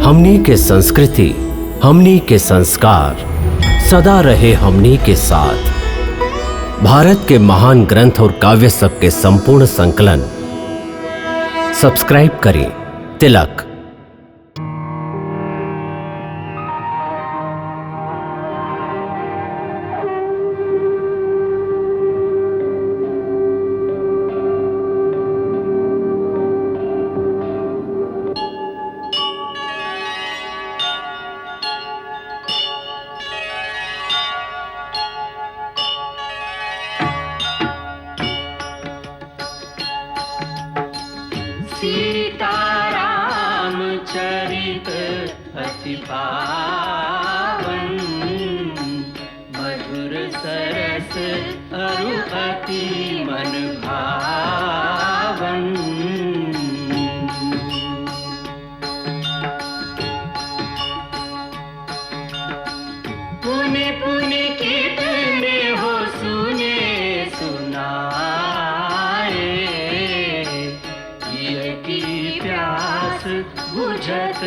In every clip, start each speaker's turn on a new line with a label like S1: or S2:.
S1: हमनी के संस्कृति, हमनी के संस्कार सदा रहे हमनी के साथ। भारत के महान ग्रंथ और काव्य सब के संपूर्ण संकलन सब्सक्राइब करें तिलक।
S2: सीताराम चरित अति पावन, मधुर सरस अरु अति मन भावन। पुनि पुनि कितने हो सुने सुनाए, की प्यास बुझत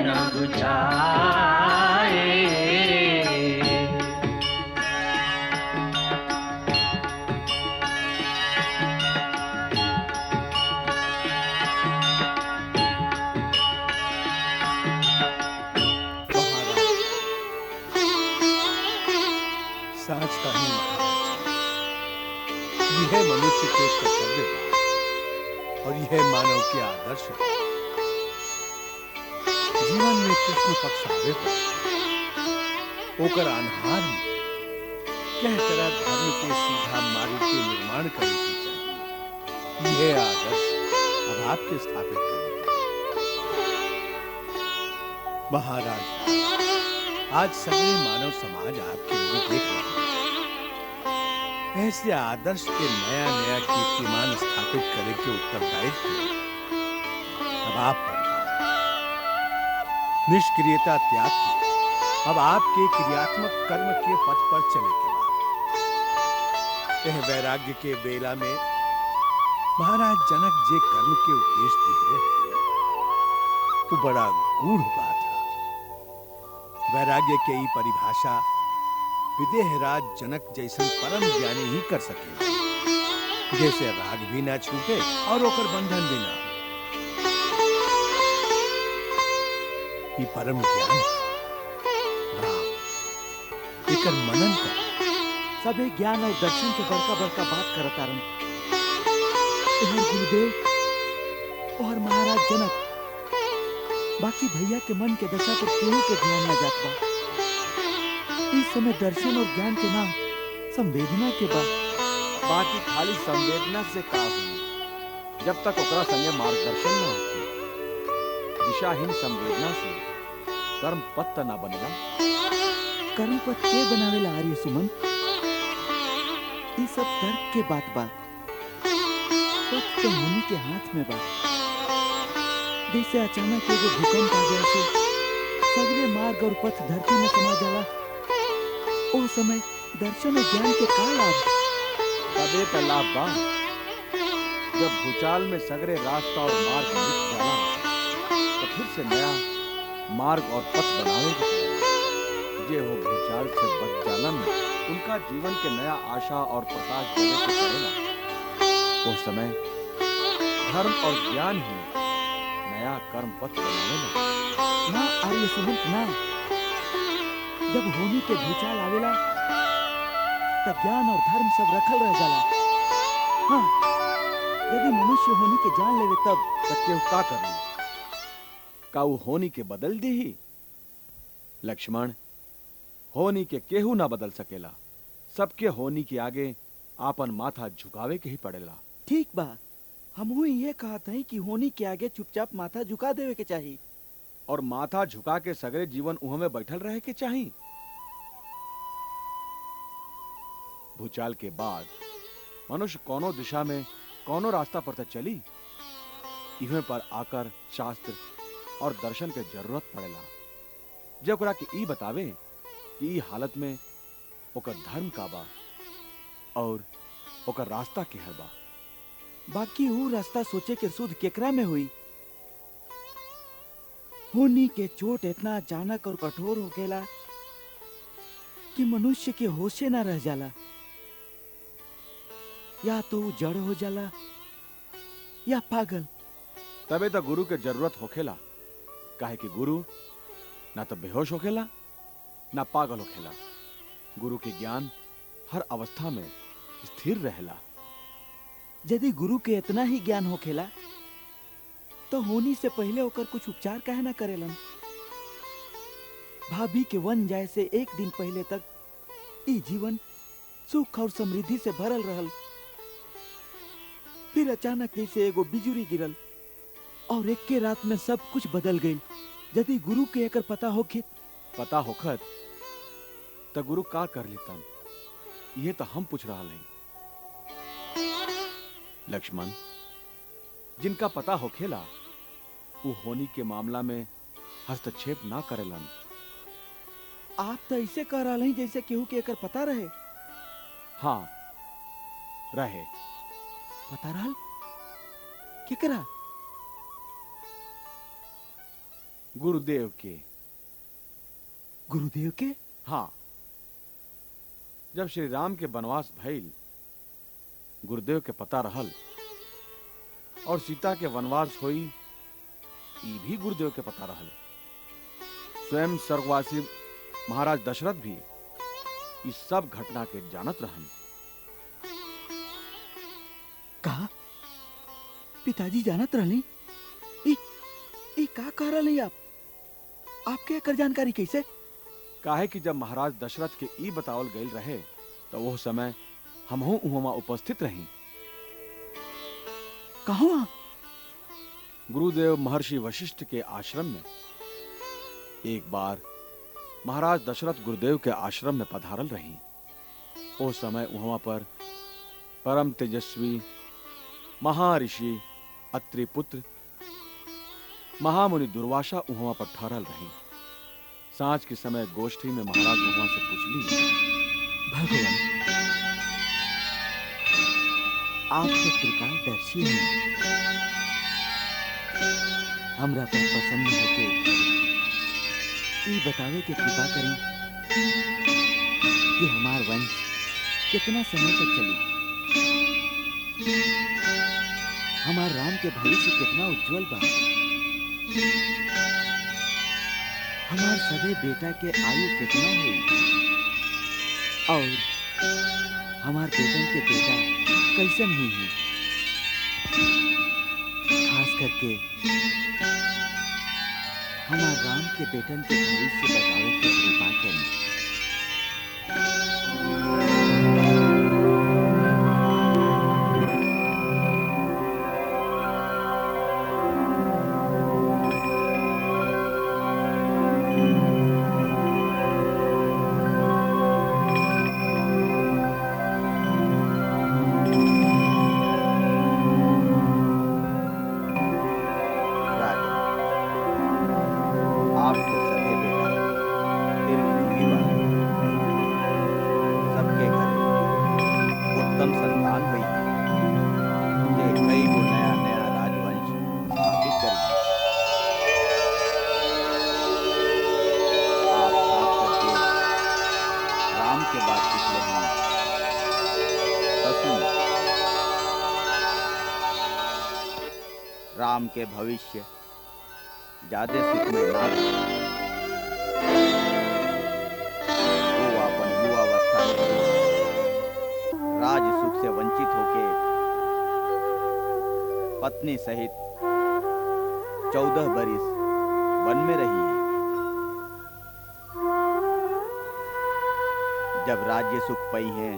S2: न बुझाए।
S3: साच कहीं यह मनुष्य के कर्तव्य का और यह मानव के आदर्श है। जीवन में कृष्ण पक्ष आवे पर ओकर आधार में कह तरह धर्म के सीधा मार्ग के निर्माण करे की चाहिए। यह आदर्श अब आपके स्थापित करेंगे। महाराज, आज सभी मानव समाज आपके लिए देख रहा है। ऐसे आदर्श के नया नया कीर्तिमान स्थापित करे के उत्तरदायित्व अब आप पर है। निष्क्रियता त्याग की अब आपके क्रियात्मक कर्म के पथ पर चले के बाद यह वैराग्य के बेला में महाराज जनक जे कर्म के उपदेश दिए तो बड़ा गूढ़ बात है। वैराग्य के ही परिभाषा विदेहराज जनक जैसन परम ज्ञानी ही कर सके, जैसे राग भी ना छूटे और ओकर बंधन भी ना हो। ये परम ज्ञान राम एकर मनन कर
S4: सबे ज्ञान और दर्शन के बड़का बड़का बात करतारन। गुरुदेव और महाराज जनक बाकी भैया के मन के दशा पर केहू के ध्यान न जात बा। इस समय दर्शन और ज्ञान के नाम संवेदना के बाद
S5: बाकी खाली संवेदना से का हुई जब तक ओकरा संगे मार्गदर्शन न होती। दिशाहीन संवेदना से कर्म पथ न बनेगा।
S4: कर्म पथ के बनावेला आर्य सुमन? ये सब तर्क के बात बा। पथ तो मुनि के हाथ में बा। जैसे अचानक एगो भूकंप आ जाए से सगरे मार्ग और पथ धरती में समा जाला, ओ समय दर्शन और ज्ञान के का लाभ?
S5: तबे त लाभ बा जब भूचाल में सगरे रास्ता और मार्ग मिट जाला तो फिर से नया मार्ग और पथ बनावे के पड़ेगा। जे हो भूचाल से बच जालन उनका जीवन के नया आशा और प्रकाश देने के पड़ेगा। उस समय धर्म और ज्ञान ही नया कर्म पथ बनावेगा।
S4: ना आर्य सुमन ना, जब होनी के भूचाल आवेला तब ज्ञान और धर्म सब रखल रह जाला। हाँ, यदि मनुष्य होनी के जान लेवे तब
S5: केहू का करी? का वो होनी के बदल दी ही? लक्ष्मण, होनी के केहू ना बदल सकेला। सबके होनी के आगे आपन माथा झुकावे के ही पड़ेला।
S4: ठीक बा, हमहू ये कहत हई कि होनी के आगे चुपचाप माथा झुका देवे के चाहिए
S5: और माथा झुका के सगरे जीवन उह में बैठल रहे के चाहिए। भूचाल के बाद मनुष्य कोनो दिशा में कोनो रास्ता पर तक चली, इहे पर आकर शास्त्र और दर्शन के जरूरत पड़ेला जे ओकरा के ई बतावे कि ई हालत में ओकर धर्म का बा और ओकर रास्ता केहर बा।
S4: बाकी वो रास्ता सोचे के सुध केकरा में हुई? होनी के चोट इतना अचानक और कठोर होखेला कि मनुष्य के होशे ना रह जाला। या तो वो जड़ हो जाला या पागल।
S5: तबे तो गुरु के जरूरत होखेला, काहे कि गुरु ना तो बेहोश होखेला ना पागल होखेला। गुरु के ज्ञान हर अवस्था में स्थिर रहेला।
S4: यदि गुरु के इतना ही ज्ञान होखेला तो होनी से पहले होकर कुछ उपचार काहे ना करेलन। भाभी के वन जाए से एक दिन पहले तक ई जीवन सुख और समृद्धि से भरल रहल। फिर अचानक जैसे एगो बिजुरी गिरल और एक के रात में सब कुछ बदल गई। यदि गुरु के एकर पता होखत तो गुरु का कर लेतन, ये तो हम पूछ रहा नहीं। लक्ष्मण, जिनका पता होखेला वो होनी के मामला में हस्तक्षेप ना करेलन। आप तो ऐसे कह रहा नहीं जैसे केहू के एकर पता रहे। हाँ रहे। पता रहल केकरा? गुरुदेव के। गुरुदेव के? हाँ। जब श्री राम के वनवास भइल गुरुदेव के पता रहल, और सीता के वनवास हुई ई भी गुरुदेव के पता रहल। स्वयं स्वर्गवासी महाराज दशरथ भी इस सब घटना के जानत रहन। कहा पिताजी जानत रहली? ई का कह रही आप? आपके एकर जानकारी कैसे? काहे कि जब महाराज दशरथ के ई बतावल गईल रहे तो वो समय हमहू उहमा उपस्थित रही। कहाँ? गुरुदेव महर्षि वशिष्ठ के आश्रम में। एक बार महाराज दशरथ गुरुदेव के आश्रम में पधारल रही। ओ समय वहां पर परम तेजस्वी महर्षि अत्रि पुत्र महामुनि दुर्वासा वहां पर ठहरल रही। सांझ के समय गोष्ठी में महाराज वहां से पूछली, भगवान आप तो त्रिकालदर्शी हैं, हमरा पर प्रसन्न होके ये बतावे के कृपा करें कि हमार वंश कितना समय तक चली, हमार राम के भविष्य कितना उज्जवल बा, हमार सभी बेटा के आयु कितना हुई, और हमार बेटन के बेटा कैसन हुई है। खास करके हमार राम के बेटन के भविष्य बतावे के कृपा करें।
S6: राम के भविष्य ज्यादा सुख में ना वो अपन युवावस्था में राज सुख से वंचित होके पत्नी सहित 14 बरिस वन में रही है। जब राज्य सुख पाई है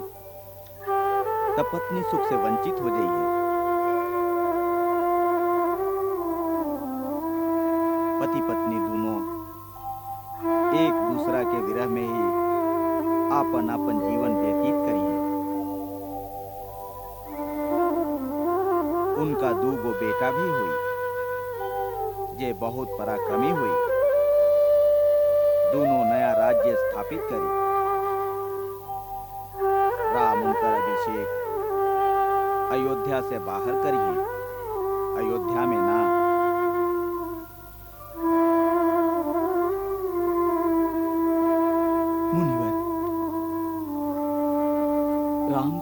S6: तब पत्नी सुख से वंचित हो गई है। पति पत्नी दोनों एक दूसरा के विरह में ही आपन आपन जीवन व्यतीत करी है। उनका 2 गो बेटा भी हुई जे बहुत पराक्रमी हुई। दोनों नया राज्य स्थापित करी। राम उनका अभिषेक अयोध्या से बाहर करी है, अयोध्या में ना।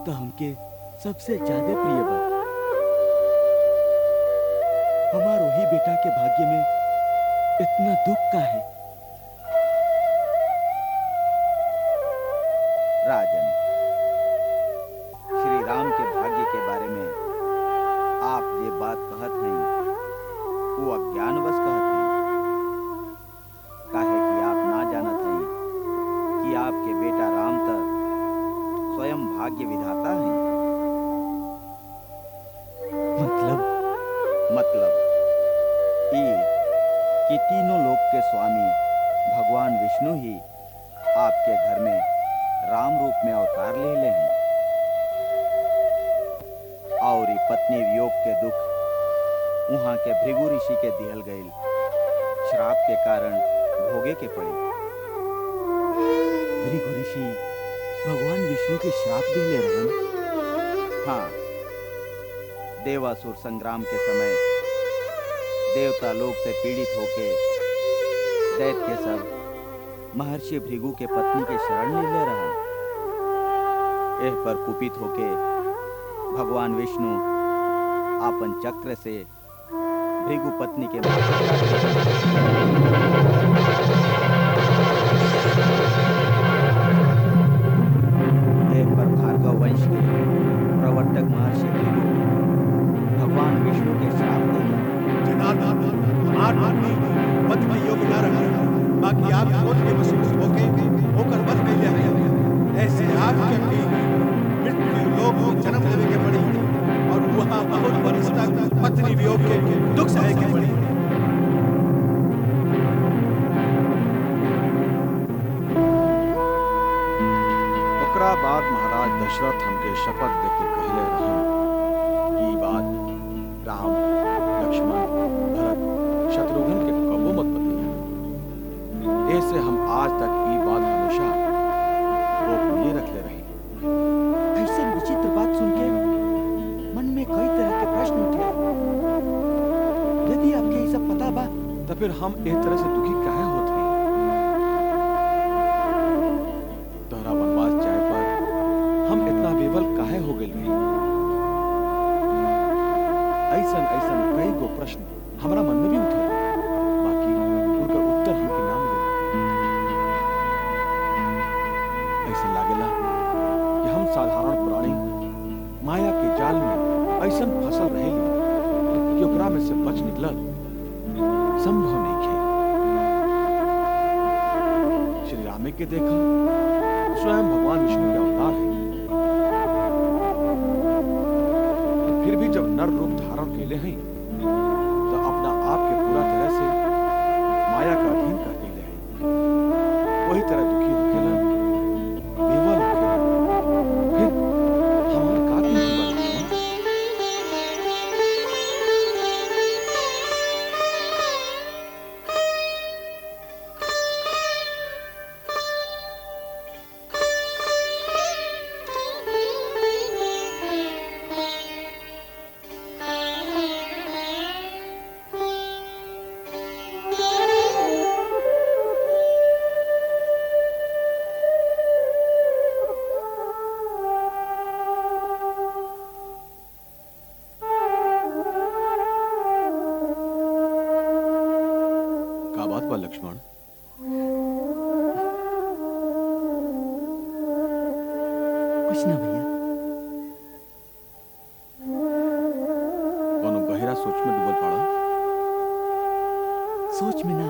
S4: तो हमके सबसे ज्यादा प्रिय बा। हमार वही बेटा के भाग्य में इतना दुख का है।
S6: राजन, श्री राम के भाग्य के बारे में आप जे बात कहत हैं वो अज्ञानवश कहत हैं। काहे कि आप ना जानत हैं कि आपके बेटा राम त स्वयं भाग्य विधाता हैं। मतलब ये कि तीनों लोक के स्वामी भगवान विष्णु ही आपके घर में राम रूप में अवतार ले ले हैं और ये पत्नी वियोग के दुख वहां के भृगु ऋषि के दिहल गईल श्राप के कारण भोगे के पड़ी।
S4: भृगु ऋषि भगवान विष्णु के श्राप दिले रहन।
S6: हाँ, देवासुर संग्राम के समय देवता लोक से पीड़ित होके दैत्य सब महर्षि भृगु के पत्नी के शरण ले रहन। एह पर कुपित होके भगवान विष्णु आपन चक्र से भृगु पत्नी के एह पर भार्गव वंश के प्रवर्तक महर्षि भृगु भगवान विष्णु के श्राप देंगे।
S3: जनार्दन, आठ आदमी पद में योग ना रहा, बाकी आप क्रोध के वश होके होकर बच गए हैं। ऐसे आपके भी मृत्यु लोक में जन्म लेने के पड़ी और वहां बहुत बरस तक पत्नी वियोग के दुख सहे के पड़ी।
S5: ओकरा बाद महाराज दशरथ हमके शपथ देके कहले रहन कि ई बात राम, लक्ष्मण, भरत, शत्रुघ्न के कबो मत बतैया। ऐसे हम आज तक ई बात हमेशा गोपनीय रखले रही।
S4: ऐसा विचित्र बात सुन के मन में कई तरह के प्रश्न उठे। यदि आपके ये सब पता बा
S5: तो फिर हम एक तरह से दुखी काहे होत हई? तोहरा वनवास जाए पर हम इतना बेबल काहे हो गइल रही? ऐसन ऐसन कई गो प्रश्न हमारा मन में भी उठे, बाकी उनका उत्तर हमके ना मिले। ऐसा लागेला कि हम साधारण प्राणी माया के जाल में ऐसन फसल रहेली कि ओकरा में से बच निकलल संभव नहीं है। श्री रामे के देखा स्वयं भगवान विष्णु के अवतार है, फिर भी जब नर रूप धारण कैले हैं तो अपना आप के पूरा तरह से माया का अधीन कर दिले हैं। वही तरह दुखी होखेला, बेवल होखेला, फिर हमारा का दिन हुआ लक्ष्मण? का बात बा लक्ष्मण?
S4: कुछ ना भैया।
S5: कोनो गहरा सोच में डूबल पड़ा?
S4: सोच में ना,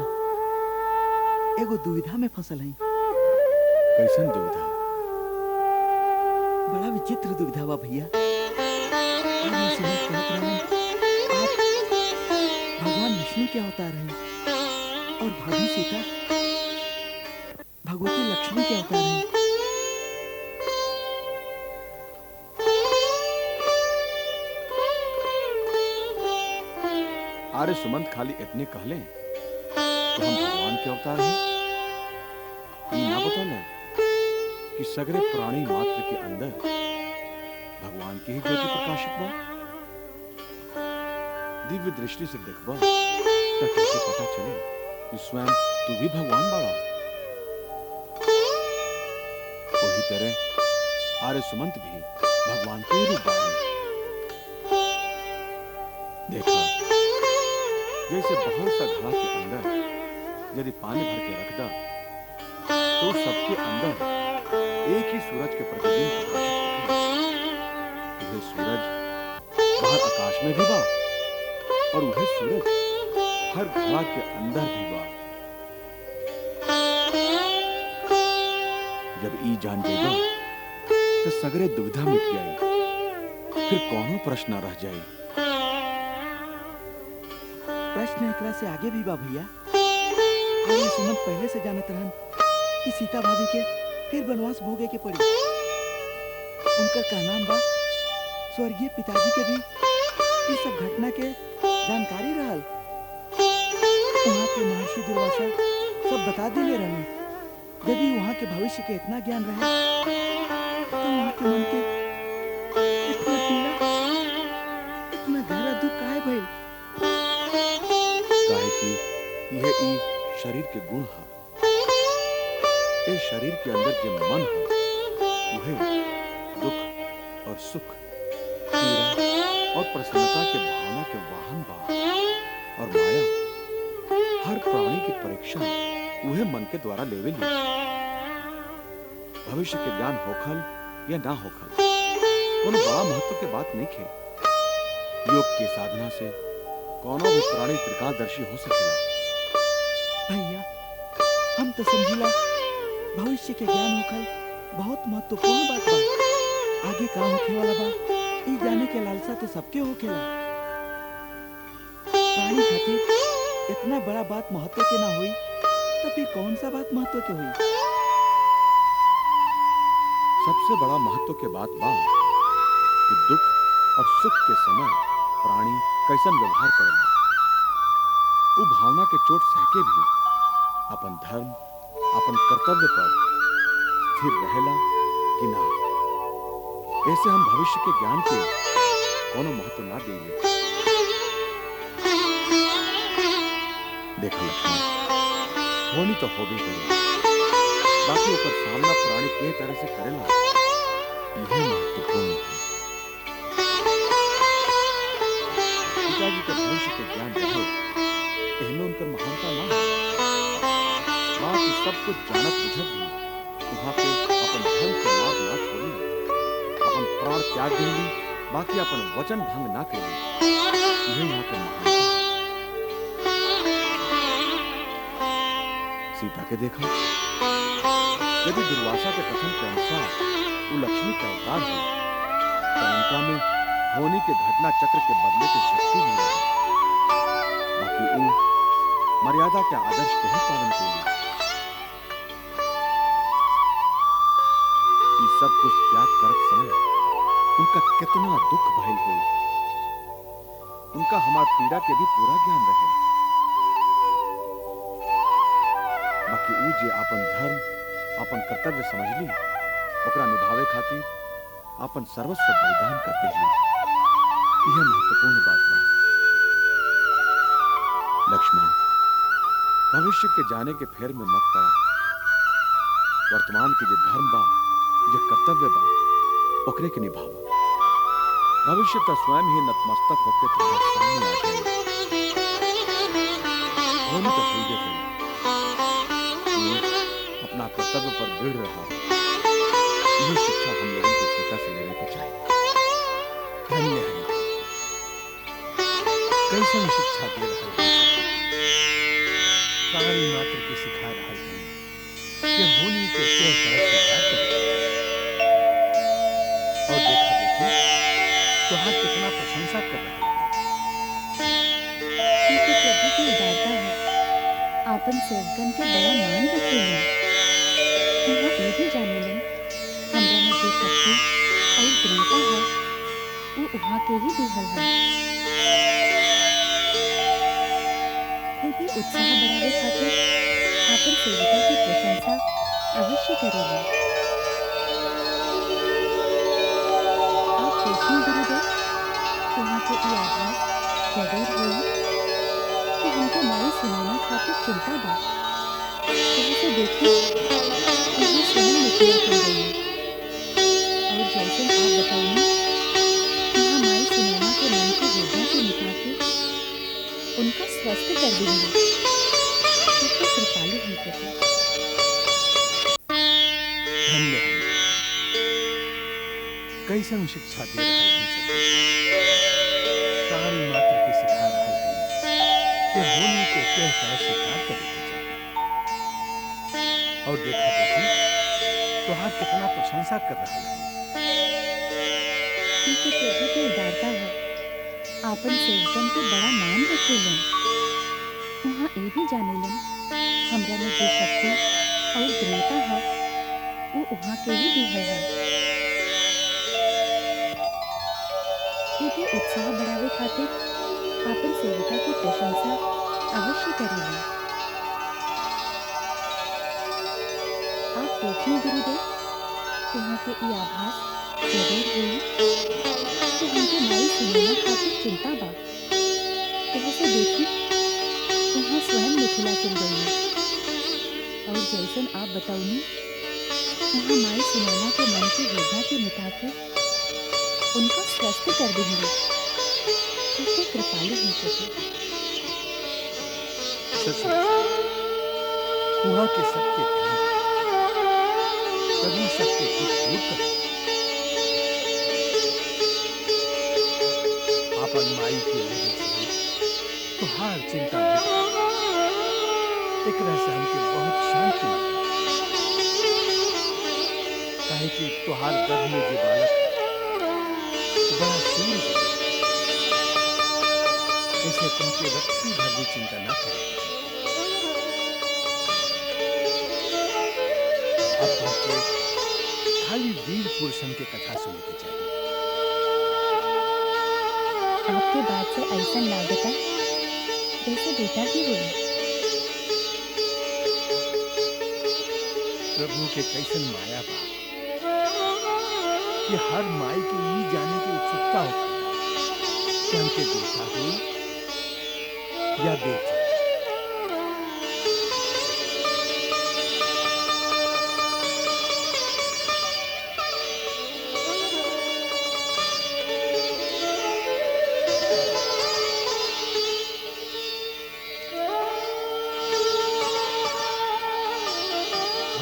S4: एगो दुविधा में फसल है।
S5: कैसन दुविधा?
S4: बड़ा विचित्र दुविधा बा भैया। आज मैं समझ कहत रहूं, आप भगवान विष्णु के अवतार हैं और भाभी सीता भगवती लक्ष्मी के अवतार हैं।
S5: आर्य सुमंत खाली इतने कहले तो हम भगवान के अवतार हैं? ई ना बतौले कि सगरे प्राणी मात्र के अंदर भगवान की ही ज्योति प्रकाशित बा। दिव्य दृष्टि से देखबा तो तुझे पता चले कि स्वयं तू भी भगवान बाड़ा। वही तरह आर्य सुमंत भी भगवान के ही रूप बावन। देखा, जैसे बहुत सा घड़ा के अंदर यदि पानी भर के रख दा तो सबके अंदर एक ही सूरज के प्रतिबिंब प्रकाशित होते। वह सूरज बाहर आकाश में भी बा और वह सूरज हर घड़ा के अंदर भी बा। जब ई जान जाएगा तो सगरे दुविधा मिट जाई, फिर कौनो प्रश्न न रह जाई।
S4: प्रश्न एकरा से आगे भी बा भैया। और ये सुमन पहले से जानत रहन कि सीता भाभी के फिर वनवास भोगे के पड़ी। उनकर का नाम बा स्वर्गीय पिताजी के भी इस सब घटना के जानकारी रहल। वहाँ के महर्षि दुर्वासा सब बता दिले रहन। यदि वहाँ के भविष्य के इतना ज्ञान रहे तो वहाँ के मन के इतना पीड़ा, इतना गहरा दुख काहे भइल?
S5: काहे कि यह ई शरीर के गुण है। इस शरीर के अंदर जो मन है वह दुख और सुख, पीड़ा और प्रसन्नता के भावना के वाहन बा। और माया हर प्राणी की परीक्षा वह मन के द्वारा लेवे ली। भविष्य के ज्ञान होखल या ना होखल कोनो बड़ा महत्व के बात नहीं खे। योग की साधना से कोनो भी प्राणी त्रिकालदर्शी हो सकेला।
S4: भैया हम तो समझिला भविष्य के ज्ञान होखल बहुत महत्वपूर्ण बात बा। आगे का होखे वाला बा ई जाने के लालसा तो सबके होखेला। प्राणी खातिर इतना बड़ा बात महत्व के ना हुई तो फिर कौन सा बात महत्व के हुई?
S5: सबसे बड़ा महत्व के बात बा कि दुख और सुख के समय प्राणी कैसन व्यवहार करेला। वो भावना के चोट सहके भी अपन धर्म, अपन कर्तव्य पर स्थिर रहेला कि ना। ऐसे हम भविष्य के ज्ञान के कोनो महत्व ना देंगे। देखो लक्ष्मण, होनी तो हो भी करे, बाकी ऊपर सामना प्राणी के तरह से करेला, यही महत्वपूर्ण है। पिताजी के भविष्य के ज्ञान रहे, इनमें उनकर महानता ना है। बाकी सब कुछ जानत बुझत भी वहां पे अपन धर्म के मार्ग ना छोड़ी, अपन प्राण त्याग देंगी, बाकी अपन वचन भंग ना करेंगी। यही वहां के महानता। सीता के देखा, यदि दुर्वासा के कथन के अनुसार वो लक्ष्मी का अवतार है तो उनका में होनी के घटना चक्र के बदले की शक्ति भी है। बाकी वो मर्यादा के आदर्श के ही पालन के लिए ये सब कुछ त्याग करत समय उनका कितना दुख भइल हुई। उनका हमार पीड़ा के भी पूरा ज्ञान रहे। बाकी ऊ जे अपन धर्म, अपन कर्तव्य समझ ली, ओकरा निभावे खातिर अपन सर्वस्व बलिदान करते हुए, यह महत्वपूर्ण बात बा। लक्ष्मण, भविष्य के जाने के फेर में मत पड़ा। वर्तमान के जो धर्म बा, जो कर्तव्य बा, ओकरे के निभावा। भविष्य तो स्वयं ही नतमस्तक होकर तुम्हारे सामने आ जाए। होनी तो भूल करी, अपना कर्तव्य पर दृढ़ रहा। यही शिक्षा हम लोगों को सीता से लेने को चाहिए।
S3: धन्य है, कैसन शिक्षा दे रहा है। प्राणी मात्र के सिखा रहा है कि होनी के किस तरह से कार्य करते हैं। और देखा देखी तुहार कितना प्रशंसा कर रहा है।
S7: ये तो प्रभु की उदारता है। आपन सेवकन के बड़ा मान रखेंगे। यहाँ ये भी जाने लें, हमरा में जो शक्ति और दृढ़ता है वो वहाँ के ही दिहल है। फिर भी उत्साह बढ़ावे खातिर आपन सेविका की प्रशंसा अवश्य करेंगे। आप देखें गुरुदेव, वहाँ के ये आभास जरूर हुई कि हमको नारी सुनाना खातिर चिंता बा। वहाँ से देखिए, वहाँ स्वयं निकला कर गई है। और जैसन आप बताइए, यहाँ माई सुनैना के मन की वेदना को मिटा के उनका स्वस्थ कर देंगे। कितने कृपालु हैं प्रभु।
S3: धन्य है। कैसन शिक्षा दे रहा है हम सबके। प्राण मात्र के सिखा रहा है कि होने के कह कर स्वीकार कर देना चाहिए। और देखा देखी तुहार कितना प्रशंसा कर रहा है।
S7: इनके प्रभु की उदारता है, आपन सेवकन के बड़ा मान रखेलन। वहाँ ये भी जानेलन हमरा में जो शक्ति और दृढ़ता है वो वहाँ के ही दी है। ये भी उत्साह बढ़ावे खातिर आपन सेविका की प्रशंसा अवश्य करेलन। आप देखिए गुरुदेव, वहाँ के ये आभास जरूर हुई कि हमके माई सुनैना खातिर चिंता बा। कैसे देखी वहाँ स्वयं मिथिला चल गई और जैसन आप बताऊनी वहाँ माई सुनैना के मन की वेदना के मिटा के उनका स्वस्थ कर देंगे। कितने कृपालु हैं प्रभु।
S3: वहाँ के सबके ध्यान प्रभु सबके दुख दूर कर आपन माई की वजह से तुहार चिंता एक रहस्य हमके बहुत शांति मिली। काहे कि तुहार गर्भ में जो बालक बड़ा सूर है, ऐसे तुमके रत्ती भर भी चिंता ना करें। अब तुमके खाली वीर पुरुषन के कथा सुनने की चाहिए।
S7: आपके बात से ऐसा लागता जैसे बेटा ही हुए।
S3: प्रभु के कैसन माया बा कि हर माई के ये जाने की उत्सुकता होती है कि हमके बेटा हो या बेटी।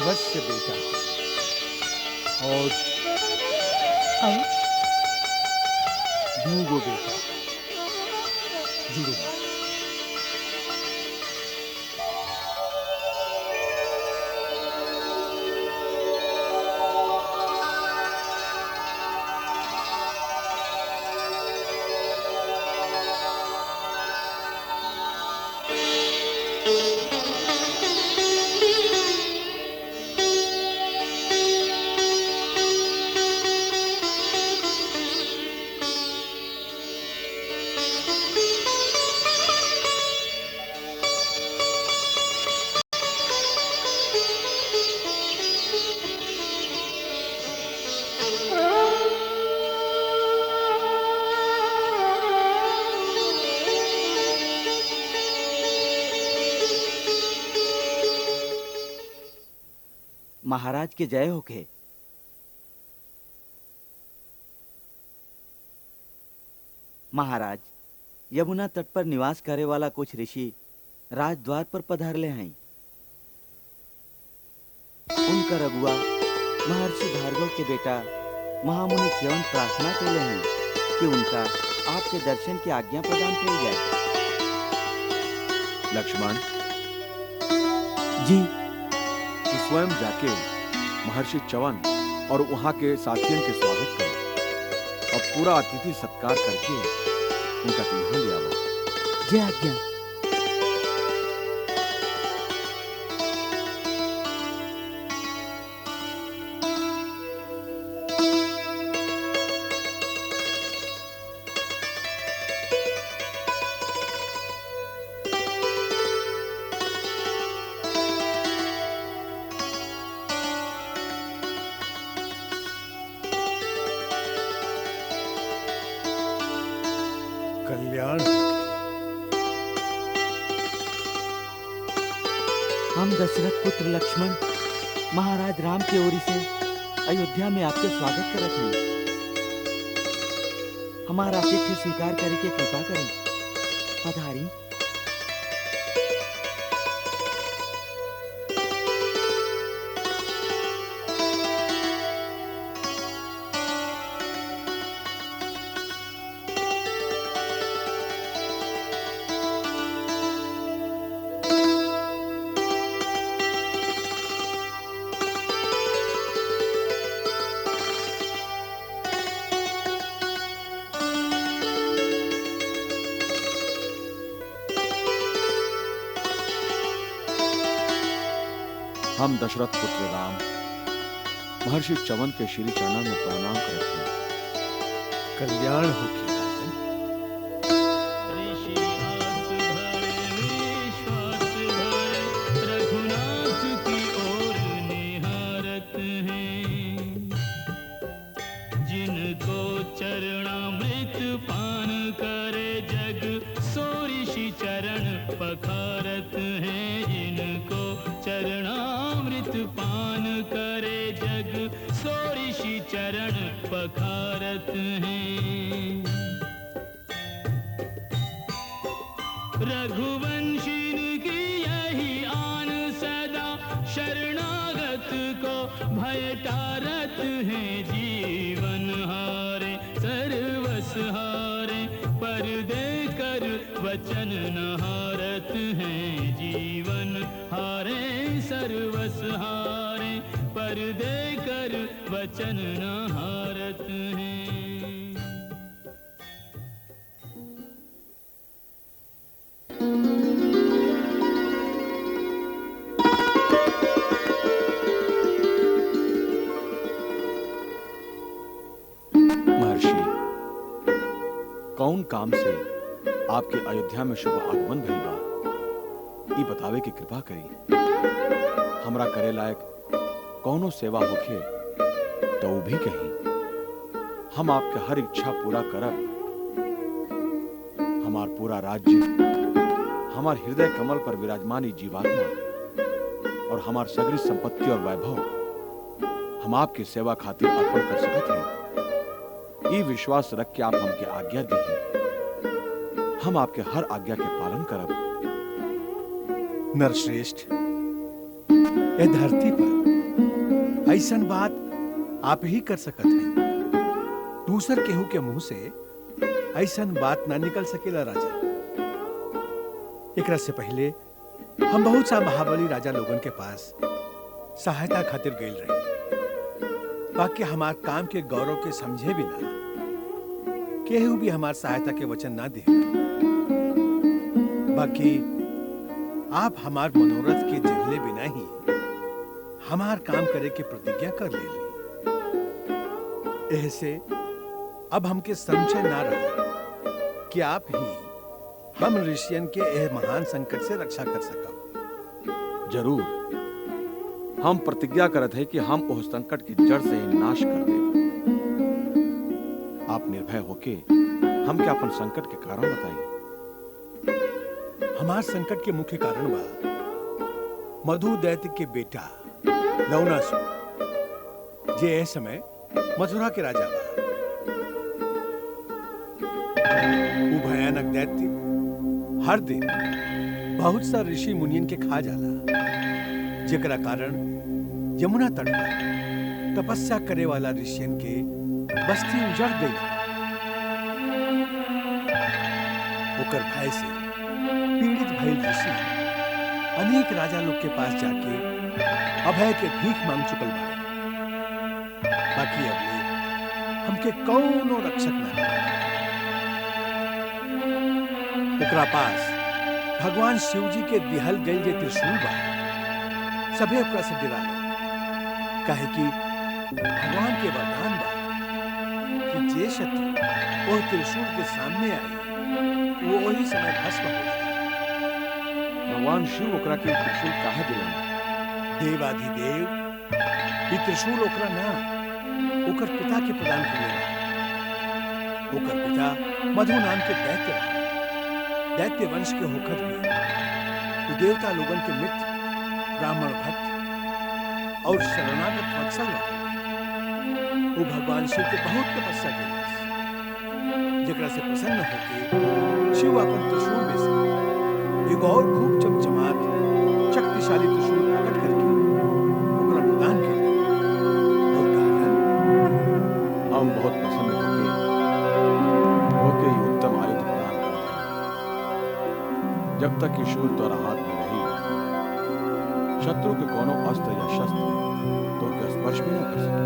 S3: अवश्य बेटा और दूगो बेटा जुड़ूंगा।
S6: महाराज के जय होके। महाराज, यमुना तट पर निवास करे वाला कुछ ऋषि राजद्वार पर पधारले हैं। उनका रघुआ महर्षि भार्गव के बेटा महामुनि च्यवन प्रार्थना कैले हैं कि उनका आपके दर्शन की आज्ञा प्रदान की जाए।
S5: लक्ष्मण
S4: जी
S5: तू स्वयं जाके महर्षि च्यवन और वहां के साथियों के स्वागत करो और पूरा अतिथि सत्कार करके उनका तू यहाँ ले आओ।
S4: जय आज्ञा।
S3: कल्याण
S4: हम दशरथ पुत्र लक्ष्मण महाराज राम की ओर से
S6: अयोध्या में आपके स्वागत करत हई। हमारा आतिथ्य स्वीकार करे के कृपा करें। पधारी।
S5: हम दशरथ पुत्र राम महर्षि च्यवन के श्री चरणों में प्रणाम करते हैं।
S3: कल्याण हो के राजन।
S2: ऋषि आस भरे विश्वास भरे रघुनाथ की ओर निहारत हैं। जिनको चरणामृत पान करे जग सो ऋषि चरण पखारत हैं। जिनको चरणामृत पान करे जग सो ऋषि चरण पखारत हैं। रघुवंशीन की यही आन सदा शरणागत को भय टारत हैं। जीवन हारे सर्वस हारे पर देकर वचन न हारत हैं। जीवन हारे सर्वस हारे पर देकर वचन न हारत हैं।
S5: महर्षि, कौन काम से आपके अयोध्या में शुभ आगमन भइल बा, ई बतावे की कृपा करी। हमरा करे लायक कौनो सेवा होखे तो ऊ भी कही। हम आपके हर इच्छा पूरा करब। हमार पूरा राज्य, हमार हृदय कमल पर विराजमान जीवात्मा और हमार सगरी संपत्ति और वैभव हम आपकी सेवा खातिर अर्पण कर सकत हैं। ई विश्वास रख के आप हमके आज्ञा दी। हम आपके हर आज्ञा के पालन करब।
S3: नरश्रेष्ठ, ए धरती पर ऐसन बात आप ही कर सकत हैं। दूसर केहू के मुंह से ऐसन बात ना निकल सकेला राजा। एकरा से पहले हम बहुत सा महाबली राजा लोगन के पास सहायता खातिर गइल रहे। बाकी हमार काम के गौरव के समझे बिना केहू भी हमार सहायता के वचन ना दे। बाकी आप हमार मनोरथ के जगले बिना ही हमार काम करे के प्रतिज्ञा कर ले ली। ऐसे अब हमके संशय ना रहा कि आप ही हम ऋषियन के यह महान संकट से रक्षा कर सकब।
S5: जरूर, हम प्रतिज्ञा करत है कि हम उस संकट की जड़ से ही नाश कर देब। आप निर्भय होके हमके अपन संकट के कारण बताइए।
S3: हमार संकट के मुख्य कारण बा मधु दैत्य के बेटा लवणासुर, जे ए समय मथुरा के राजा बा। वो भयानक दैत्य हर दिन बहुत सा ऋषि मुनियन के खा जाला, जेकरा कारण यमुना तट पर तपस्या करे वाला ऋषियन के बस्ती उजड़ गई। ओकर भय से पीड़ित भइल ऋषि अनेक राजा लोग के पास जाके अभय के भीख मांग चुकल बाड़े। बाकी अबले हमके कौनो रक्षक ना मिला। ओकरा पास भगवान शिव जी के दिहल गई जे त्रिशूल बा। सभे ओकरा से डराला, काहे कि भगवान के वरदान बा कि जे शत्रु वो त्रिशूल के सामने आए वो वही समय भस्म हो जाए।
S5: भगवान शिव ओकरा के त्रिशूल काहे दिलन?
S3: देवाधिदेव ये त्रिशूल ओकरा ना, ओकर पिता के प्रदान करे रहा। ओकर पिता मधु नाम के दैत्य रहा। दैत्य वंश के होकर भी वो देवता लोगन के मित्र, ब्राह्मण भक्त और शरणागत वत्सल रहा। वो भगवान शिव के बहुत तपस्या कैलस, जेकरा से प्रसन्न होके शिव अपन त्रिशूल में से एक और खूब चमचमात शक्तिशाली त्रिशूल प्रकट करके ओकरा प्रदान कैले और कहलन,
S5: हम बहुत प्रसन्न होके ही उत्तम आयुध प्रदान करते हैं। जब तक कि शूल तोरा हाथ में रही, शत्रु के कोनो अस्त्र या शस्त्र तो के स्पर्श भी न कर सके।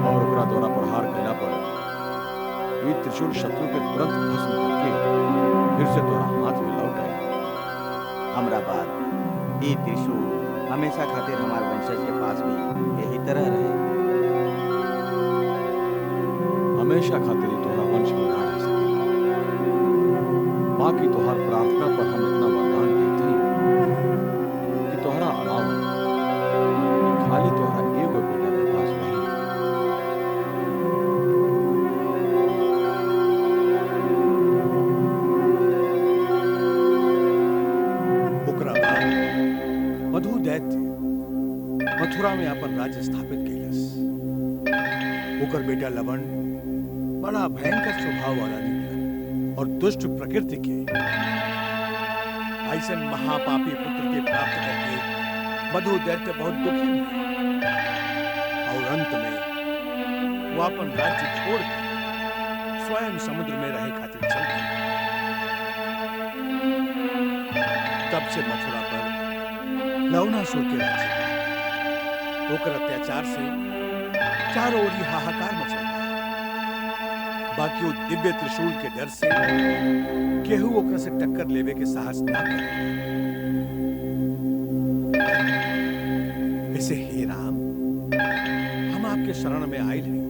S5: और ओकरा द्वारा प्रहार कैला पर ये त्रिशूल शत्रु के तुरंत भस्म करके फिर से तोरा हाथ में लौट आए।
S6: हमरा बाद ये त्रिशूल हमेशा खातिर हमार वंशज के पास भी यही तरह रहे।
S5: हमेशा खातिर ही तोहरा वंश में ना रह सकेला। बाकी तोहर प्रार्थना पर हम इतना वरदान देते हैं कि तोहरा अलावा खाली तोहरा एगो बेटा के पास नहीं।
S3: ओकरा बाद मधु दैत्य मथुरा में अपन राज्य स्थापित कैलस। ओकर बेटा लवण बड़ा भयंकर स्वभाव वाला निकला और दुष्ट प्रकृति के ऐसे महापापी पुत्र के प्राप्त करके मधु दैत्य बहुत दुखी हुए और अंत में वो अपन राज्य छोड़कर स्वयं समुद्र में रहे खातिर चल गए। तब से मथुरा पर लवणासुर के राज्य ओकर अत्याचार से चारों ओर हाहाकार मचल रहा। बाकी वो दिव्य त्रिशूल के डर से केहू ओकरा से टक्कर लेवे के साहस ना करे। ऐसे हे राम, हम आपके शरण में आयल हैं।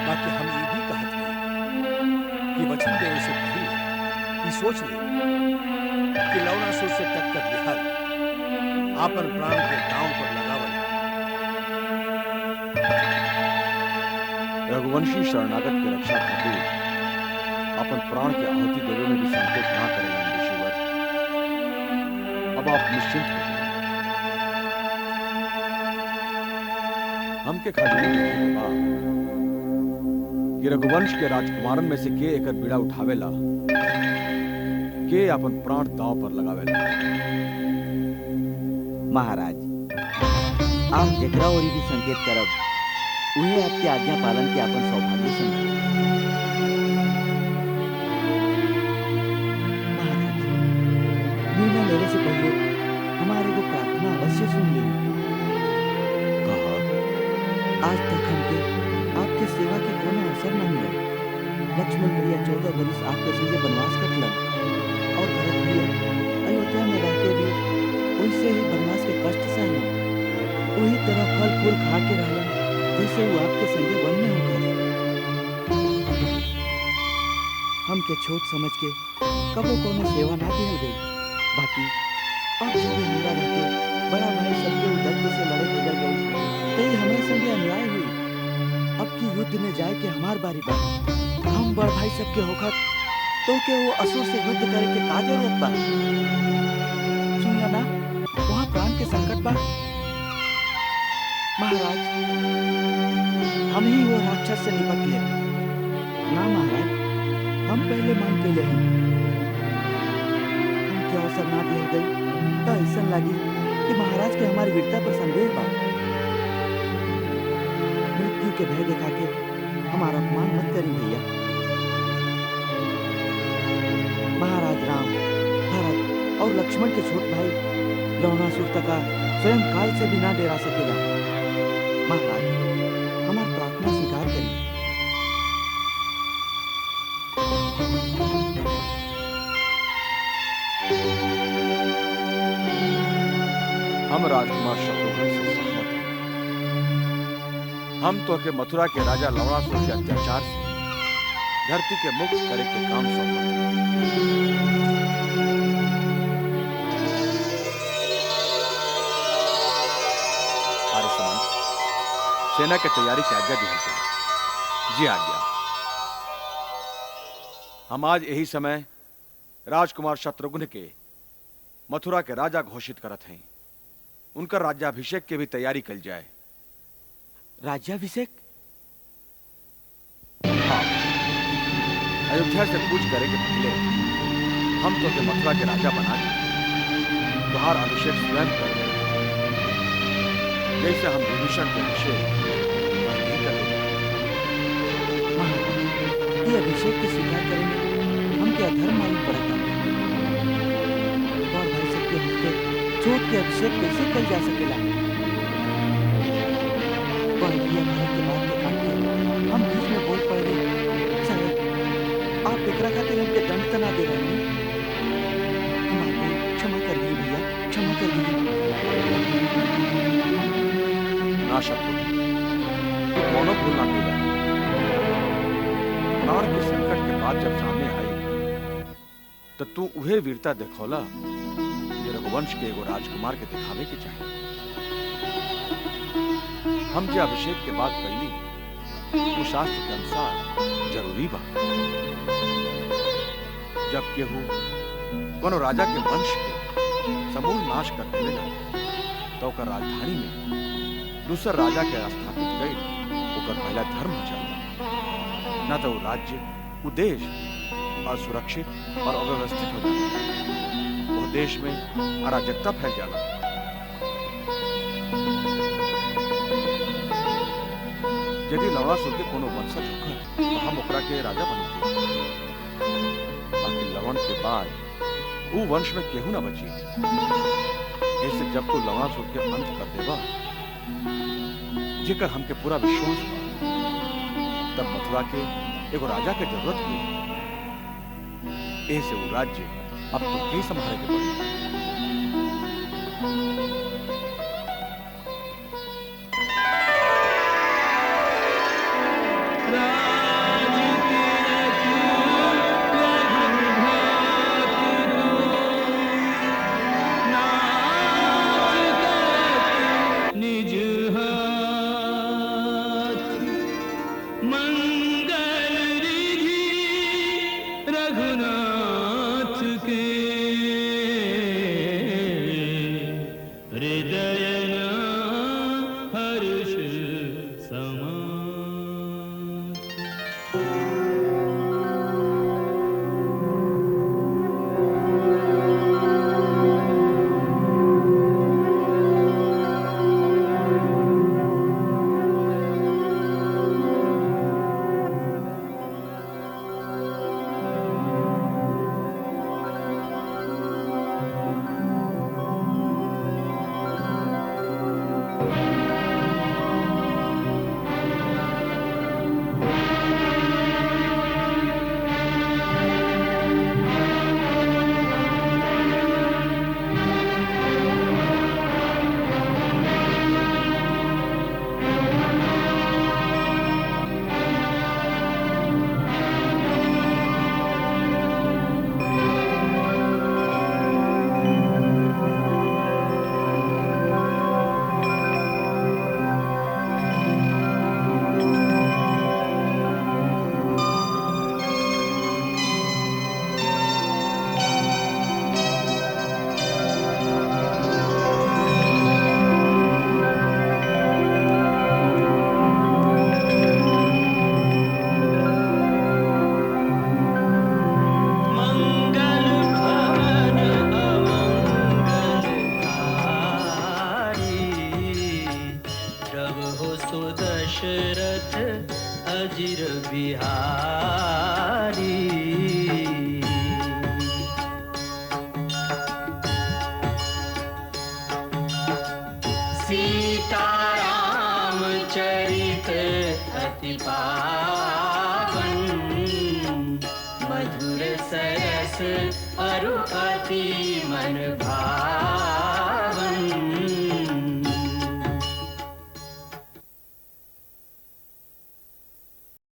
S3: बाकी हम ये भी कहते हैं कि वचन देने से पहले ये सोच ले कि लवणासुर से टक्कर लिहाल आपन प्राण के दांव पर लगावल।
S5: रघुवंशी शरणागत के रक्षा खातिर अपन प्राण के आहुति देवे में भी संकोच ना करेंगे ऋषिवर। अब आप निश्चिंत हो जाइए। हमके खाली ये बा कि रघुवंश के राजकुमारन में से के एकर बीड़ा उठावेला, के अपन प्राण दांव पर लगावेला।
S6: महाराज, आप जेकरा ओरी भी संकेत करब उन्हें आपकी आज्ञा पालन के अपन सौभाग्य समझे। महाराज, निर्णय लेने से पहले हमारे को प्रार्थना अवश्य सुन ली।
S5: कहा,
S6: आज तक हमके आपके सेवा के कोनो अवसर न मिला। लक्ष्मण भैया 14 वर्ष आपके संगे वनवास कटलन और भरत भैया अयोध्या में रहते भी उनसे ही वनवास के कष्ट सहलन। वही तरह फल फूल खा के रहलन जैसे वो आपके संगे वन में होकर। हमके छोट समझ के कबो कोनो सेवा ना दिहल गई। बाकी अब जब हमरा रहते बड़ा भाई सबके उदत्त से लड़े भेजल गई, तई हमारे संगे अन्याय हुई। अब की युद्ध में जाए के हमार बारी बा। हम बड़ भाई सबके होखत तो के वो असुर से युद्ध करे के का जरूरत बा? सुनिया ना, वहाँ प्राण के संकट बा। महाराज, हम ही वो राक्षस से निपट ले। ना महाराज, हम पहले मान के ले हैं। हमके अवसर ना दिया गई तो ऐसा लगी कि महाराज के हमारी वीरता पर संदेह बा। मृत्यु के भय दिखा के हमारा अपमान मत करें भैया। महाराज राम, भरत और लक्ष्मण के छोट भाई लवणासुर तका स्वयं काल से भी ना डेरा सकेला। महाराज, हमारी प्रार्थना स्वीकार करें।
S5: हम राजकुमार शत्रुघ्न से सहमत हैं। हम तो के मथुरा के राजा लवणासुर के अत्याचार से धरती के मुक्त करे के काम सौंपते हैं। सेना की तैयारी की आज्ञा दी है। जी आज्ञा। हम आज यही समय राजकुमार शत्रुघ्न के मथुरा के राजा घोषित करत हैं। उनका राज्याभिषेक की भी तैयारी कल जाए।
S6: राज्याभिषेक?
S5: हाँ, अयोध्या से पूछ करे कि पहले हम तो मथुरा के राजा बना के तुम्हारा अभिषेक स्वयं कर दें, जैसे हम विभीषण के अभिषेक नहीं करेंगे।
S6: ये अभिषेक के स्वीकार करेंगे हम क्या धर्म मालूम पड़ता? और भाई सब के होते चोट के अभिषेक कैसे कल जा सकेला? और ये भारत के बात के काट के हम बीच में बोल पड़े। शायद आप एकरा खातिर हमके दंड तना दे रहे हैं। हमारे क्षमा कर दीजिए भैया, क्षमा कर दीजिए।
S5: ना शत्रु, तू कौनो भूल ना किया। प्राण के संकट के बाद जब सामने आई तो तू उहे वीरता देखौला जो रघुवंश के एगो राजकुमार के दिखावे के चाहिए। हम जो अभिषेक के बाद कैली वो शास्त्र के अनुसार जरूरी बा। जब केहू कोनो राजा के वंश के समूल नाश कर देवेला तो ओकर राजधानी में दूसर राजा के स्थापित गई ओकर पहला धर्म चल, ना तो वो राज्य वो देश असुरक्षित और अव्यवस्थित हो जाता। वो देश में अराजकता फैल जाला। यदि लवणासुर के कोनो वंशज होकर तो हम ओकरा के राजा बनते, बाकी लवण के बाद वो वंश में केहू ना बची। ऐसे जब तू लवणासुर के अंत कर देवा जेकर हमके पूरा विश्वास बा, तब मथुरा के एगो राजा के जरूरत हुई। ऐसे वो राज्य अब तो ही संभाले के पड़े।
S2: मधुर सरस अरु अति मन भावन।